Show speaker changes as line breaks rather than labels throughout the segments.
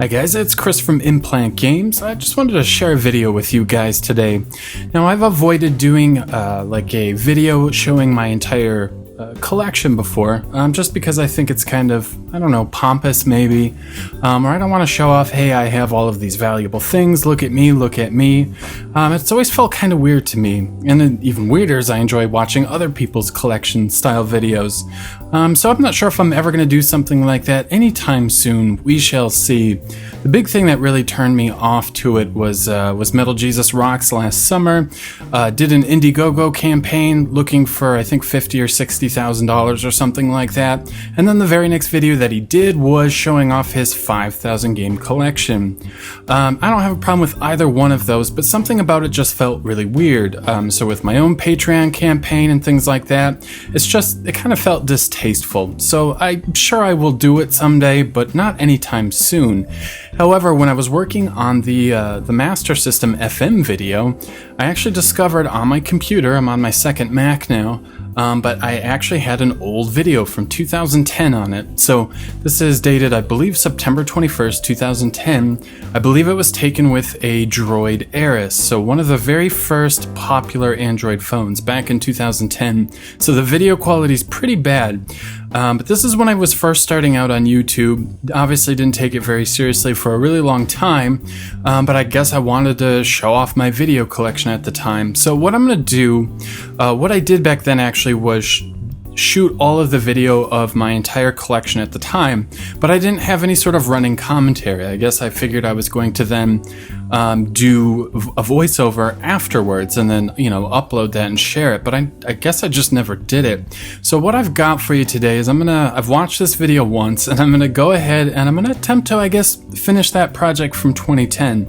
Hi guys, it's Chris from Implant Games. I just wanted to share a video with you guys today. Now I've avoided doing like a video showing my entire collection before, just because I think it's kind of, I don't know, pompous maybe, or I don't want to show off, hey, I have all of these valuable things, look at me, look at me. It's always felt kind of weird to me, and then even weirder is I enjoy watching other people's collection style videos. So I'm not sure if I'm ever going to do something like that anytime soon. We shall see. The big thing that really turned me off to it was Metal Jesus Rocks last summer. Did an Indiegogo campaign looking for, I think, $50,000 or $60,000 or something like that. And then the very next video that he did was showing off his 5,000 game collection. I don't have a problem with either one of those, but something about it just felt really weird. So with my own Patreon campaign and things like that, it kind of felt distasteful. So I'm sure I will do it someday, but not anytime soon. However, when I was working on the Master System FM video, I actually discovered on my computer, I'm on my second Mac now, but I actually had an old video from 2010 on it. So this is dated, I believe, September 21st, 2010. I believe it was taken with a Droid Aris, so one of the very first popular Android phones back in 2010. So the video quality is pretty bad. But this is when I was first starting out on YouTube. Obviously didn't take it very seriously for a really long time, but I guess I wanted to show off my video collection at the time. So what I'm going to do, what I did back then actually was shoot all of the video of my entire collection at the time, but I didn't have any sort of running commentary. I guess I figured I was going to then do a voiceover afterwards and then, upload that and share it, but I guess I just never did it. So what I've got for you today is I've watched this video once, and I'm gonna go ahead and I'm gonna attempt to, I guess, finish that project from 2010.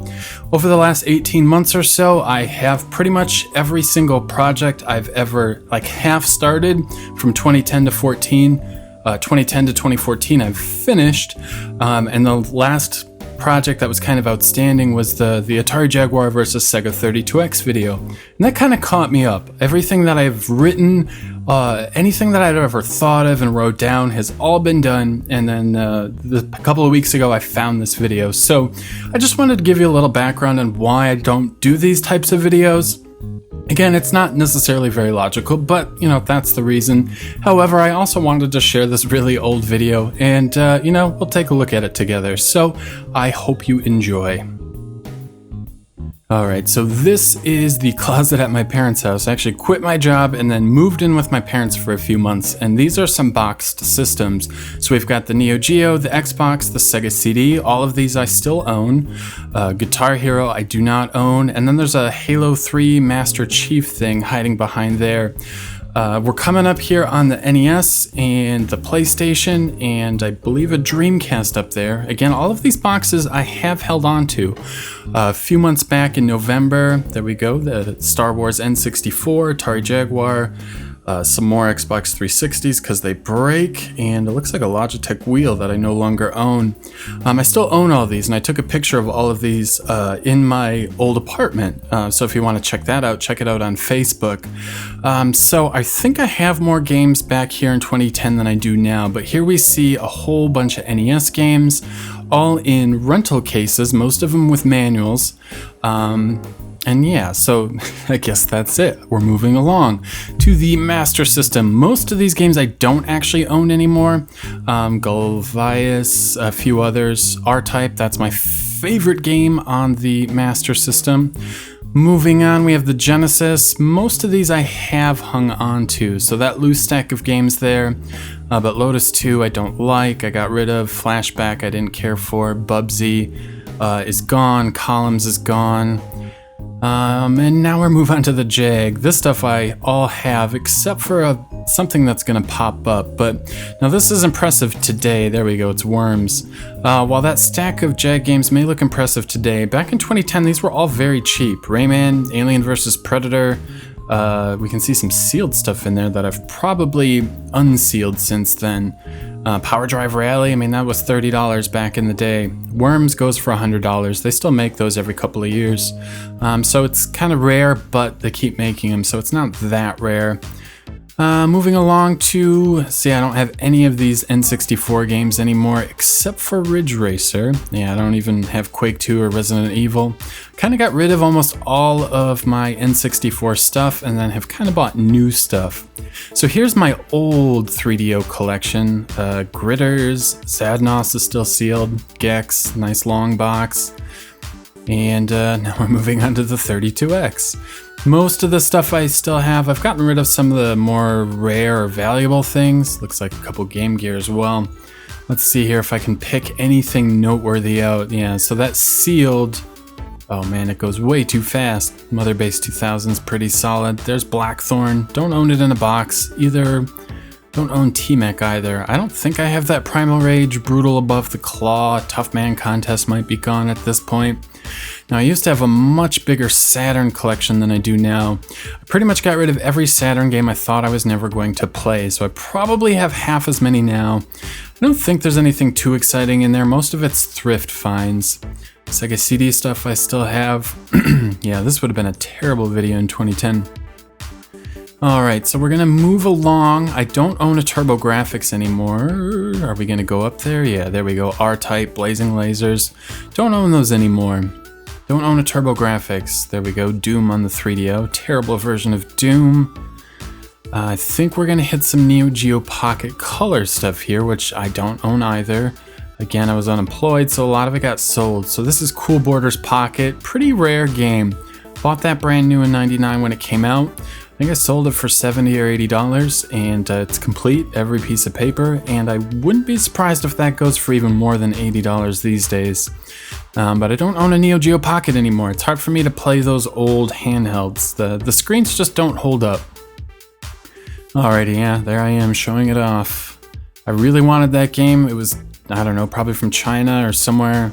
Over the last 18 months or so, I have pretty much every single project I've ever half started from 2010 to 2010 to 2014 I've finished, and the last project that was kind of outstanding was the Atari Jaguar versus Sega 32X video, and that kind of caught me up. Everything that I've written, anything that I'd ever thought of and wrote down has all been done, and then a couple of weeks ago I found this video. So I just wanted to give you a little background on why I don't do these types of videos. Again, it's not necessarily very logical, but, that's the reason. However, I also wanted to share this really old video, and, we'll take a look at it together. So I hope you enjoy. Alright, so this is the closet at my parents' house. I actually quit my job and then moved in with my parents for a few months, and these are some boxed systems. So we've got the Neo Geo, the Xbox, the Sega CD, all of these I still own. Guitar Hero I do not own, and then there's a Halo 3 Master Chief thing hiding behind there. We're coming up here on the NES and the PlayStation, and I believe a Dreamcast up there. Again, all of these boxes I have held on to. A few months back in November, there we go, the Star Wars N64, Atari Jaguar, some more Xbox 360s because they break, and it looks like a Logitech wheel that I no longer own. I still own all these, and I took a picture of all of these in my old apartment. So if you want to check that out, check it out on Facebook. So I think I have more games back here in 2010 than I do now, but here we see a whole bunch of NES games, all in rental cases, most of them with manuals. And yeah, so I guess that's it. We're moving along to the Master System. Most of these games I don't actually own anymore. Galvias, a few others. R-Type, that's my favorite game on the Master System. Moving on, we have the Genesis. Most of these I have hung on to, so that loose stack of games there. But Lotus 2 I don't like. I got rid of. Flashback I didn't care for. Bubsy is gone. Columns is gone. And now we're moving on to the Jag. This stuff I all have, except for something that's going to pop up. But now this is impressive today. There we go, it's Worms. While that stack of Jag games may look impressive today, back in 2010 these were all very cheap. Rayman, Alien vs. Predator. We can see some sealed stuff in there that I've probably unsealed since then. Power Drive Rally, I mean, that was $30 back in the day. Worms goes for $100. They still make those every couple of years. So it's kind of rare, but they keep making them, so it's not that rare. Moving along to, see, I don't have any of these N64 games anymore except for Ridge Racer. Yeah, I don't even have Quake 2 or Resident Evil. Kind of got rid of almost all of my N64 stuff and then have kind of bought new stuff. So here's my old 3DO collection. Gritters, Zadnos is still sealed, Gex, nice long box. And now we're moving on to the 32X. Most of the stuff I still have, I've gotten rid of some of the more rare or valuable things. Looks like a couple Game Gear as well. Let's see here if I can pick anything noteworthy out. Yeah, so that's sealed. Oh man, it goes way too fast. Mother Base 2000's pretty solid. There's Blackthorn. Don't own it in a box. Either don't own T-Mech either. I don't think I have that Primal Rage, Brutal Above the Claw, Tough Man Contest might be gone at this point. Now, I used to have a much bigger Saturn collection than I do now. I pretty much got rid of every Saturn game I thought I was never going to play, so I probably have half as many now. I don't think there's anything too exciting in there. Most of it's thrift finds. Sega CD stuff I still have. Yeah, this would have been a terrible video in 2010. Alright, so we're gonna move along. I don't own a TurboGrafx anymore. Are we gonna go up there? Yeah, there we go. R-Type, Blazing Lasers. Don't own those anymore. Don't own a TurboGrafx. There we go. Doom on the 3DO. Terrible version of Doom. I think we're gonna hit some Neo Geo Pocket Color stuff here, which I don't own either. Again, I was unemployed, so a lot of it got sold. So this is Cool Borders Pocket. Pretty rare game. Bought that brand new in '99 when it came out. I think I sold it for $70 or $80, and it's complete, every piece of paper, and I wouldn't be surprised if that goes for even more than $80 these days. But I don't own a Neo Geo Pocket anymore. It's hard for me to play those old handhelds. The screens just don't hold up. Alrighty, yeah, there I am showing it off. I really wanted that game. It was, I don't know, probably from China or somewhere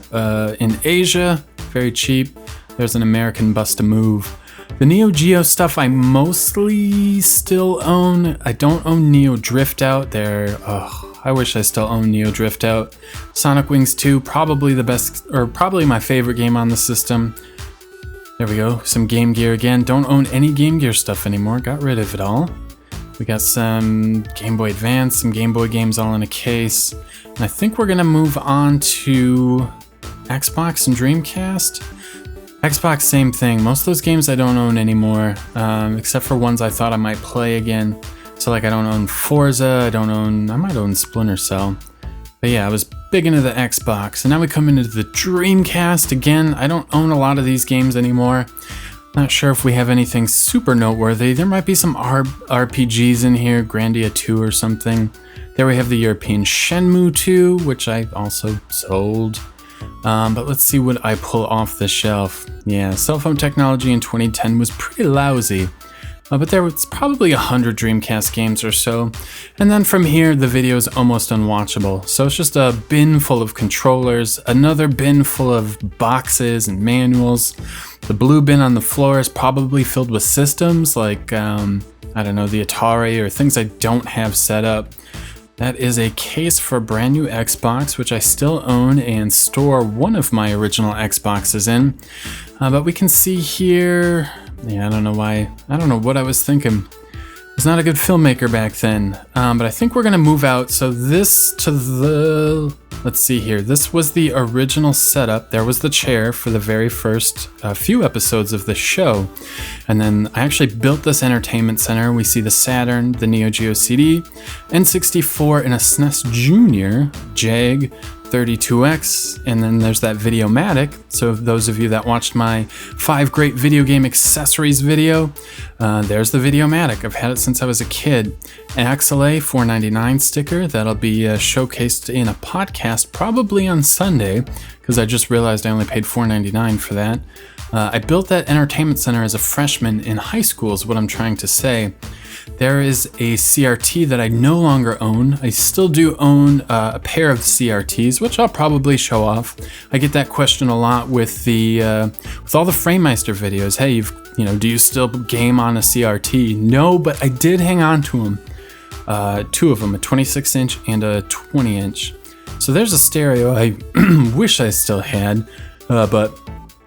in Asia. Very cheap. There's an American bust a move. The Neo Geo stuff I mostly still own. I don't own Neo Drift Out there. Oh, I wish I still own Neo Drift Out. Sonic Wings 2, probably the best, or probably my favorite game on the system. There we go, some Game Gear again. Don't own any Game Gear stuff anymore, got rid of it all. We got some Game Boy Advance, some Game Boy games all in a case. And I think we're gonna move on to Xbox and Dreamcast. Xbox, same thing. Most of those games I don't own anymore, except for ones I thought I might play again. So like I don't own Forza, I might own Splinter Cell. But yeah, I was big into the Xbox. And now we come into the Dreamcast. Again, I don't own a lot of these games anymore. Not sure if we have anything super noteworthy. There might be some RPGs in here, Grandia 2 or something. There we have the European Shenmue 2, which I also sold. But let's see what I pull off the shelf. Yeah, cell phone technology in 2010 was pretty lousy. But there was probably 100 Dreamcast games or so. And then from here, the video is almost unwatchable. So it's just a bin full of controllers, another bin full of boxes and manuals. The blue bin on the floor is probably filled with systems like, I don't know, the Atari or things I don't have set up. That is a case for a brand new Xbox, which I still own and store one of my original Xboxes in. But we can see here, yeah, I don't know what I was thinking. I was not a good filmmaker back then, but I think we're gonna move out. So this to the, let's see here. This was the original setup. There was the chair for the very first few episodes of the show. And then I actually built this entertainment center. We see the Saturn, the Neo Geo CD, N64, and a SNES Junior, JAG, 32X, and then there's that Videomatic. So those of you that watched my 5 great video game accessories video, there's the Videomatic. I've had it since I was a kid. An XLA $4.99 sticker that'll be showcased in a podcast probably on Sunday, because I just realized I only paid $4.99 for that. I built that entertainment center as a freshman in high school is what I'm trying to say. There is a CRT that I no longer own. I still do own a pair of CRTs, which I'll probably show off. I get that question a lot with all the FrameMeister videos. Hey, do you still game on a CRT? No, but I did hang on to them. 2 of them, a 26-inch and a 20-inch. So there's a stereo I wish I still had, but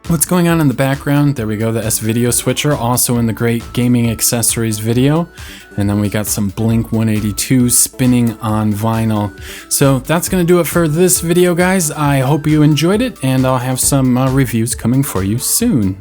What's going on in the background? There we go, the S-Video switcher, also in the great gaming accessories video. And then we got some Blink 182 spinning on vinyl. So that's gonna do it for this video, guys. I hope you enjoyed it, and I'll have some reviews coming for you soon.